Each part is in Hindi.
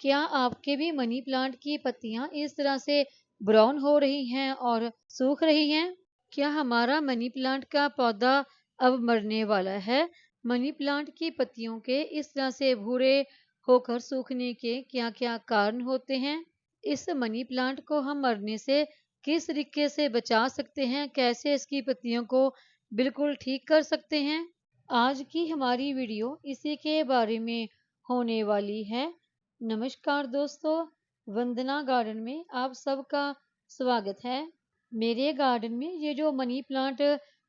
क्या आपके भी मनी प्लांट की पत्तियां इस तरह से ब्राउन हो रही हैं और सूख रही हैं? क्या हमारा मनी प्लांट का पौधा अब मरने वाला है? मनी प्लांट की पत्तियों के इस तरह से भूरे होकर सूखने के क्या-क्या कारण होते हैं? इस मनी प्लांट को हम मरने से किस तरीके से बचा सकते हैं? कैसे इसकी पत्तियों को बिल्कुल ठीक कर सकते हैं? आज की हमारी वीडियो इसी के बारे में होने वाली है। नमस्कार दोस्तों, वंदना गार्डन में आप सबका स्वागत है। मेरे गार्डन में ये जो मनी प्लांट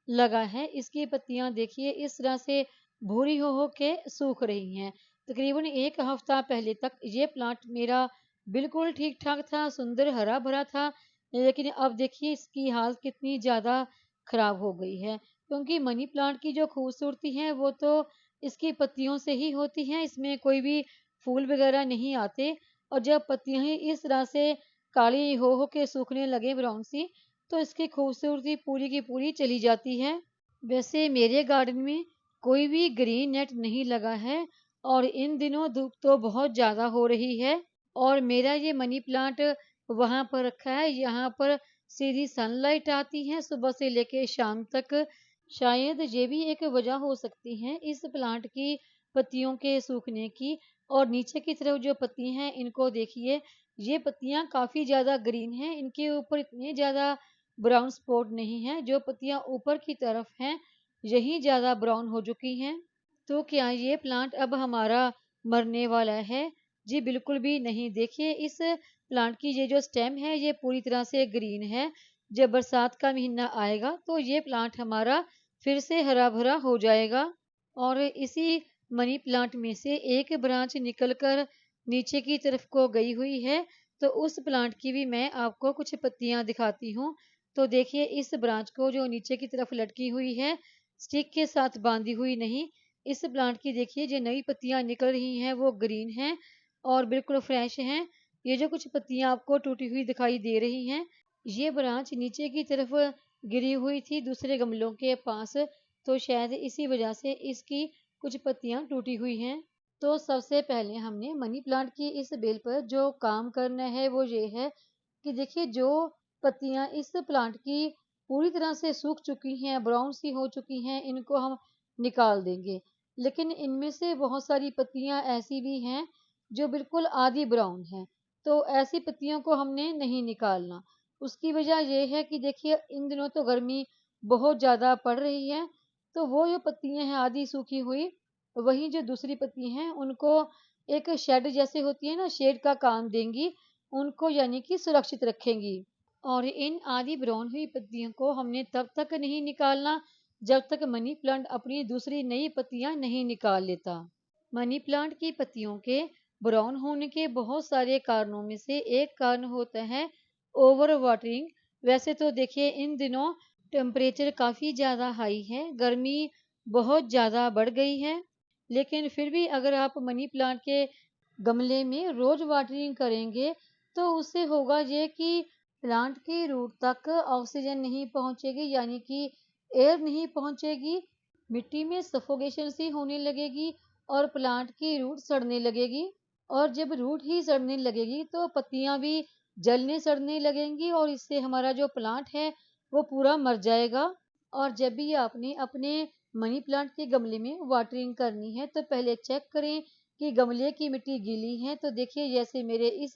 लगा है, इसकी पत्तियां देखिए इस तरह से भूरी हो के सूख रही हैं। तकरीबन 1 हफ्ता पहले तक ये प्लांट मेरा बिल्कुल ठीक ठाक था, सुंदर हरा भरा था। लेकिन अब देखिए इसकी हालत कितनी ज़्यादा खराब हो गई है, क्योंकि मनी प्लांट की जो खूबसूरती है वो तो इसकी पत्तियों से ही होती है। इसमें कोई भी फूल वगैरह नहीं आते, और जब पत्तियां ही इस तरह से काली हो के सूखने लगे ब्राउन सी, तो इसकी खूबसूरती पूरी की पूरी चली जाती है। वैसे मेरे गार्डन में कोई भी ग्रीन नेट नहीं लगा है, और इन दिनों धूप तो बहुत ज़्यादा हो रही है, और मेरा ये मनी प्लांट वहाँ पर रखा है। यहाँ पर सीधी सनलाइट आती है सुबह से लेके शाम तक। शायद ये भी एक वजह हो सकती है इस प्लांट की पत्तियों के सूखने की। और नीचे की तरफ जो पत्तियां हैं इनको देखिए, ये पत्तियां काफी ज्यादा ग्रीन हैं, इनके ऊपर इतने ज्यादा ब्राउन स्पॉट नहीं है। जो पत्तियां ऊपर की तरफ हैं यही ज्यादा ब्राउन हो चुकी हैं। तो क्या ये प्लांट अब हमारा मरने वाला है? जी बिल्कुल भी नहीं। देखिए इस प्लांट की ये जो स्टेम है ये पूरी तरह से ग्रीन है। जब बरसात का महीना आएगा तो ये प्लांट हमारा फिर से हरा भरा हो जाएगा। और इसी मनी प्लांट में से एक ब्रांच निकलकर नीचे की तरफ को गई हुई है, तो उस प्लांट की भी मैं आपको कुछ पत्तियां दिखाती हूँ। तो देखिए इस ब्रांच को जो नीचे की तरफ लटकी हुई है, स्टिक के साथ बांधी हुई नहीं, इस प्लांट की देखिए जो नई पत्तियां निकल रही हैं वो ग्रीन हैं और बिल्कुल फ्रेश हैं। ये जो कुछ पत्तियां आपको टूटी हुई दिखाई दे रही हैं, ये ब्रांच नीचे की तरफ गिरी हुई थी दूसरे गमलों के पास, तो शायद इसी वजह से इसकी कुछ पत्तियां टूटी हुई हैं। तो सबसे पहले हमने मनी प्लांट की इस बेल पर जो काम करना है वो ये है कि देखिए जो पत्तियां इस प्लांट की पूरी तरह से सूख चुकी हैं, ब्राउन सी हो चुकी हैं, इनको हम निकाल देंगे। लेकिन इनमें से बहुत सारी पत्तियां ऐसी भी हैं जो बिल्कुल आधी ब्राउन हैं, तो ऐसी पत्तियों को हमने नहीं निकालना। उसकी वजह यह है कि देखिए इन दिनों तो गर्मी बहुत ज़्यादा पड़ रही है, तो वो जो पत्तियां हैं आधी सूखी हुई, वहीं जो दूसरी पत्ती हैं उनको एक शेड जैसे होती है ना, शेड का काम देंगी, उनको यानी कि सुरक्षित रखेंगी। और इन आधी ब्राउन हुई पत्तियों को हमने तब तक नहीं निकालना जब तक मनी प्लांट अपनी दूसरी नई पत्तियां नहीं निकाल लेता। मनी प्लांट की पत्तियों के ब्राउन होने के बहुत सारे कारणों में से एक कारण होता है ओवर वाटरिंग। वैसे तो देखिए इन दिनों टेम्परेचर काफ़ी ज़्यादा हाई है, गर्मी बहुत ज़्यादा बढ़ गई है, लेकिन फिर भी अगर आप मनी प्लांट के गमले में रोज वाटरिंग करेंगे तो उससे होगा ये कि प्लांट की रूट तक ऑक्सीजन नहीं पहुंचेगी, यानी कि एयर नहीं पहुंचेगी, मिट्टी में सफोकेशन सी होने लगेगी और प्लांट की रूट सड़ने लगेगी। और जब रूट ही सड़ने लगेगी तो पत्तियां भी जलने सड़ने लगेंगी, और इससे हमारा जो प्लांट है वो पूरा मर जाएगा। और जब भी आपने अपने मनी प्लांट के गमले में वाटरिंग करनी है तो पहले चेक करें कि गमले की मिट्टी गीली है। तो देखिए जैसे मेरे इस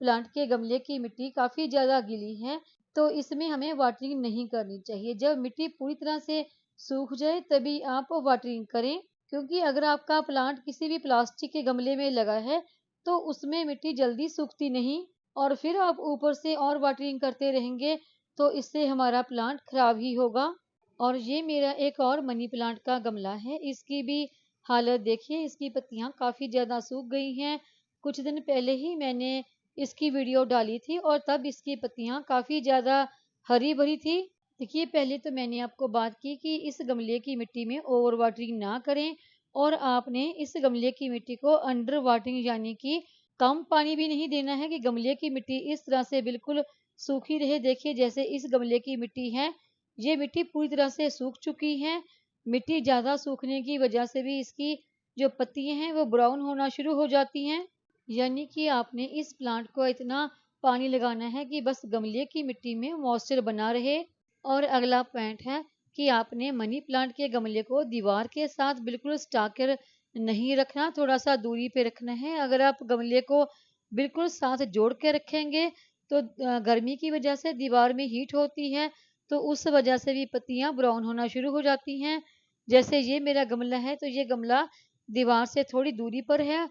प्लांट के गमले की मिट्टी काफ़ी ज़्यादा गीली है, तो इसमें हमें वाटरिंग नहीं करनी चाहिए। जब मिट्टी पूरी तरह से सूख जाए तभी आप वाटरिंग करें, क्योंकि अगर आपका प्लांट किसी भी प्लास्टिक के गमले में लगा है तो उसमें मिट्टी जल्दी सूखती नहीं, और फिर आप ऊपर से और वाटरिंग करते रहेंगे तो इससे हमारा प्लांट खराब ही होगा। और ये मेरा एक और मनी प्लांट का गमला है, इसकी भी हालत देखिए, इसकी पत्तियां काफ़ी ज़्यादा सूख गई हैं। कुछ दिन पहले ही मैंने इसकी वीडियो डाली थी और तब इसकी पत्तियां काफ़ी ज़्यादा हरी भरी थी। देखिए पहले तो मैंने आपको बात की कि इस गमले की मिट्टी में ओवर वाटरिंग ना करें, और आपने इस गमले की मिट्टी को अंडर वाटरिंग यानी कि कम पानी भी नहीं देना है कि गमले की मिट्टी इस तरह से बिल्कुल सूखी रहे। देखिए जैसे इस गमले की मिट्टी है, ये मिट्टी पूरी तरह से सूख चुकी है। मिट्टी ज़्यादा सूखने की वजह से भी इसकी जो पत्तियां हैं वो ब्राउन होना शुरू हो जाती हैं। यानी कि आपने इस प्लांट को इतना पानी लगाना है कि बस गमले की मिट्टी में मॉइस्चर बना रहे। और अगला पॉइंट है कि आपने मनी प्लांट के गमले को दीवार के साथ बिल्कुल सटा कर नहीं रखना, थोड़ा सा दूरी पे रखना है। अगर आप गमले को बिल्कुल साथ जोड़ के रखेंगे तो गर्मी की वजह से दीवार में हीट होती है, तो उस वजह से भी पत्तियां ब्राउन होना शुरू हो जाती हैं। जैसे ये मेरा गमला है तो ये गमला दीवार से थोड़ी दूरी पर है।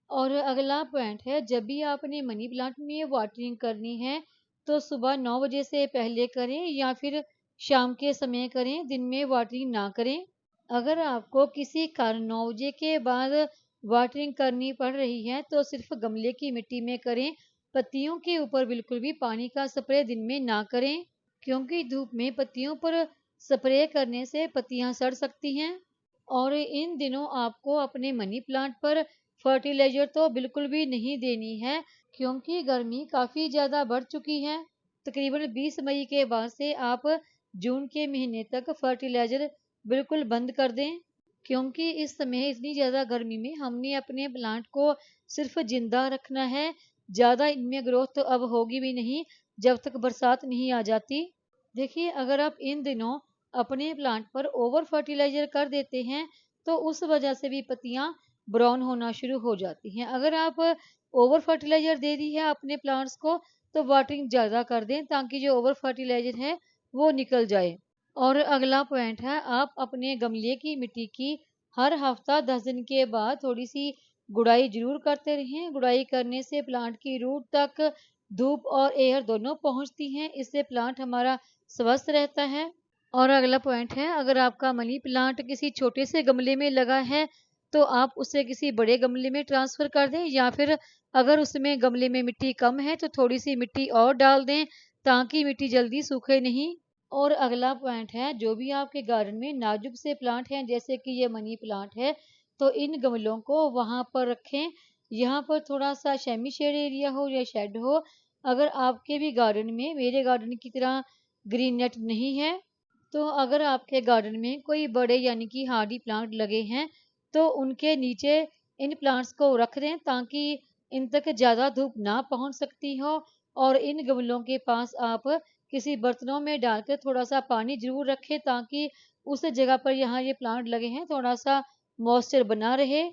और अगला पॉइंट है, जब भी आपने मनी प्लांट में वाटरिंग करनी है तो सुबह 9 बजे से पहले करें या फिर शाम के समय करें, दिन में वाटरिंग ना करें। अगर आपको किसी कारण 9 बजे के बाद वाटरिंग करनी पड़ रही है तो सिर्फ गमले की मिट्टी में करें। पत्तियों के ऊपर बिल्कुल भी पानी का स्प्रे दिन में ना करें, क्योंकि धूप में पत्तियों पर स्प्रे करने से पत्तियां सड़ सकती हैं। और इन दिनों आपको अपने मनी प्लांट पर फर्टिलाइजर तो बिल्कुल भी नहीं देनी है, क्योंकि गर्मी काफ़ी ज़्यादा बढ़ चुकी है। तकरीबन 20 मई के बाद से आप जून के महीने तक फर्टिलाइजर बिल्कुल बंद कर दें, क्योंकि इस समय इतनी ज़्यादा गर्मी में हमने अपने प्लांट को सिर्फ जिंदा रखना है। ज़्यादा इनमें ग्रोथ तो अब होगी भी नहीं जब तक बरसात नहीं आ जाती। देखिए, अगर आप इन दिनों अपने प्लांट पर ओवर फर्टिलाइजर कर देते हैं तो उस वजह से भी पत्तियां ब्राउन होना शुरू हो जाती हैं। अगर आप ओवर फर्टिलाइजर दे दी है अपने प्लांट्स को तो वाटरिंग ज़्यादा कर दें ताकि जो ओवर फर्टिलाइजर है वो निकल जाए। और अगला पॉइंट है, आप अपने गमले की मिट्टी की हर हफ्ता 10 दिन के बाद थोड़ी सी गुड़ाई जरूर करते रहें। गुड़ाई करने से प्लांट की रूट तक धूप और एयर दोनों पहुंचती हैं, इससे प्लांट हमारा स्वस्थ रहता है। और अगला पॉइंट है, अगर आपका मनी प्लांट किसी छोटे से गमले में लगा है तो आप उसे किसी बड़े गमले में ट्रांसफर कर दें, या फिर अगर उसमें गमले में मिट्टी कम है तो थोड़ी सी मिट्टी और डाल दें ताकि मिट्टी जल्दी सूखे नहीं। और अगला पॉइंट है, जो भी आपके गार्डन में नाजुक से प्लांट हैं जैसे कि ये मनी प्लांट है तो इन गमलों को वहां पर रखें। यहाँ पर थोड़ा सा शेमी शेड एरिया हो या शेड हो। अगर आपके भी गार्डन में मेरे गार्डन की तरह ग्रीन नेट नहीं है तो अगर आपके गार्डन में कोई बड़े यानी कि हार्डी प्लांट लगे हैं तो उनके नीचे इन प्लांट्स को रख दें ताकि इन तक ज़्यादा धूप ना पहुंच सकती हो। और इन गमलों के पास आप किसी बर्तनों में डालकर थोड़ा सा पानी जरूर रखें ताकि उस जगह पर यहाँ ये प्लांट लगे हैं थोड़ा सा मॉइस्चर बना रहे।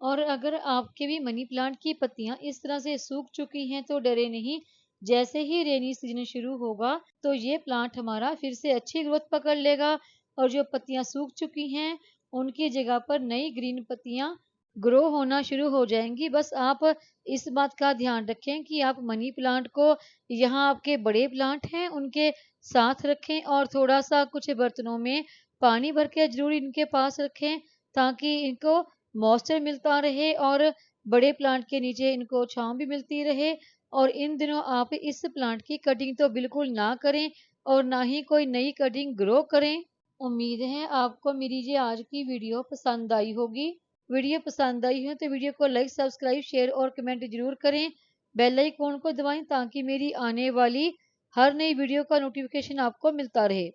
और अगर आपके भी मनी प्लांट की पत्तियां इस तरह से सूख चुकी हैं तो डरे नहीं। जैसे ही रेनी सीजन शुरू होगा तो ये प्लांट हमारा फिर से अच्छी ग्रोथ पकड़ लेगा और जो पत्तियां सूख चुकी हैं उनकी जगह पर नई ग्रीन पत्तियां ग्रो होना शुरू हो जाएंगी। बस आप इस बात का ध्यान रखें कि आप मनी प्लांट को यहाँ आपके बड़े प्लांट हैं उनके साथ रखें और थोड़ा सा कुछ बर्तनों में पानी भर के जरूर इनके पास रखें ताकि इनको मॉइस्चर मिलता रहे और बड़े प्लांट के नीचे इनको छांव भी मिलती रहे। और इन दिनों आप इस प्लांट की कटिंग तो बिल्कुल ना करें और ना ही कोई नई कटिंग ग्रो करें। उम्मीद है आपको मेरी ये आज की वीडियो पसंद आई होगी। वीडियो पसंद आई है तो वीडियो को लाइक सब्सक्राइब शेयर और कमेंट जरूर करें। बेल आइकॉन को दबाएं ताकि मेरी आने वाली हर नई वीडियो का नोटिफिकेशन आपको मिलता रहे।